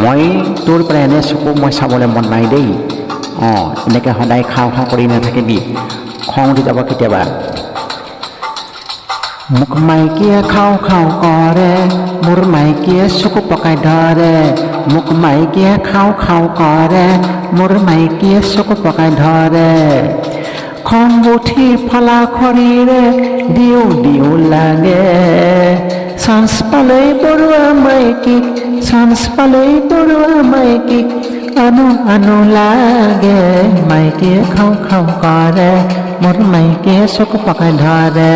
মই তোৰ পৰা এনে চকু মই চাবলৈ মন নাই দেই এনেকৈ সদায় খাওঁ খাওঁ কৰি নাথাকিবি খং উঠি যাব কেতিয়াবা মোক মাইকীয়ে খাওঁ খাওঁ কৰে মোৰ মাইকীয়ে চকু পকাই ধৰে মোক মাইকীয়ে খাওঁ খাওঁ কৰে মোৰ মাইকীয়ে চকু পকাই ধৰে খং উঠি ফলা খৰিৰে দিওঁ দিওঁ লাগে চান্স পালেই বৰুৱা মাইকীক চান্স পালেই বৰুৱা মাইকীক আনো আনো লাগে মাইকীয়ে খাওঁ খাওঁ কৰে মোৰ মাইকীয়ে চকু পকাই ধৰে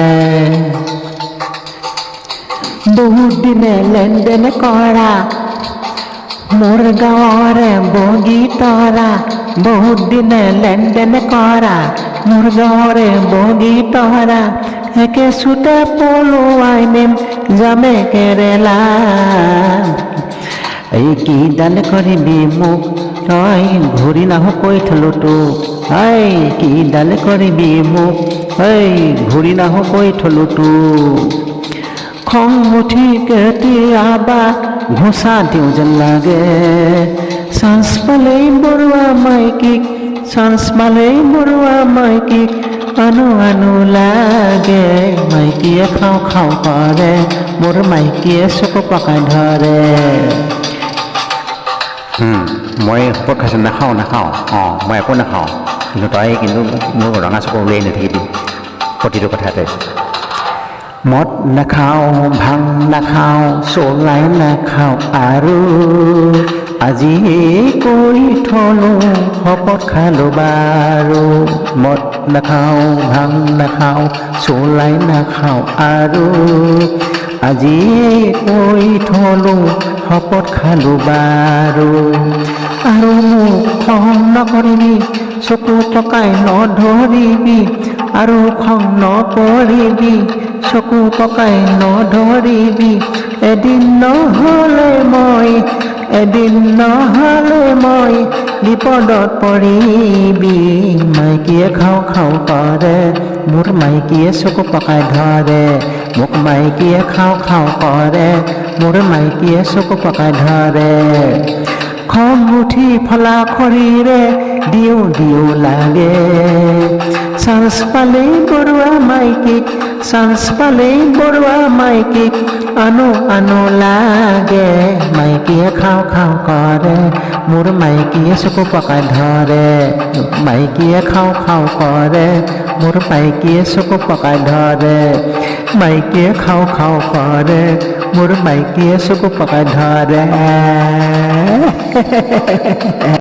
বহুত দিনে লেনদেন কৰা মোৰ গাঁৱৰে বগী তৰা বহুত দিনে লেনদেন কৰা মোৰ গাঁৱৰে বগী তৰা একে চুতে পলুৱাই নিম যামে কেৰেলা এই কিডাল কৰিবি মোক তই ঘূৰি নাহো কৈ থলো তোক এই কিডাল কৰিবি মোক এই ঘূৰি নাহো কৈ থলো তোক খং উঠি কেতিয়াবা ঘোচা দিওঁ যেন লাগে চান্স পালেই বৰুৱা মাইকীক চান্স পালেই বৰুৱা মাইকীক আনো আনো লাগে মাইকীয়ে খাওঁ খাওঁ কৰে মোৰ মাইকীয়ে চকু পকাই ধৰে মই ক'ত খাইছোঁ নাখাওঁ নাখাওঁ মই একো নাখাওঁ কিন্তু তই কিন্তু মোৰ ৰঙা চকু উলিয়াই নাথাকিবি প্ৰতিটো কথাতে মদ নাখাওঁ ভাং নাখাওঁ চলাই নাখাওঁ আৰু আজি কৰি থলো শপত খালোঁ বাৰু মদ নাখাওঁ ভাং নাখাওঁ চলাই নাখাওঁ আৰু আজি কৰি থলো শপত খালোঁ বাৰু আৰু মোক খং নকৰিবি চকু পকাই নধৰিবি আৰু খং নকৰিবি চকু পকাই নধৰিবি এদিন নহ'লে মই বিপদত পৰিবি মাইকীয়ে খাওঁ খাওঁ কৰে মোৰ মাইকীয়ে চকু পকাই ধৰে মোক মাইকীয়ে খাওঁ খাওঁ কৰে মোৰ মাইকীয়ে চকু পকাই ধৰে খং উঠি ফলা খৰিৰে দিওঁ দিওঁ লাগে চান্স পালেই বৰুৱা মাইকীক চান্স পালেই বৰুৱা মাইকীক আনো আনো লাগে মাইকীয়ে খাওঁ খাওঁ কৰে মোৰ মাইকীয়ে চকু পকাই ধৰে মাইকীয়ে খাওঁ খাওঁ কৰে মোৰ মাইকীয়ে চকু পকাই ধৰে মাইকীয়ে খাওঁ খাওঁ কৰে মোৰ মাইকীয়ে চকু পকাই ধৰে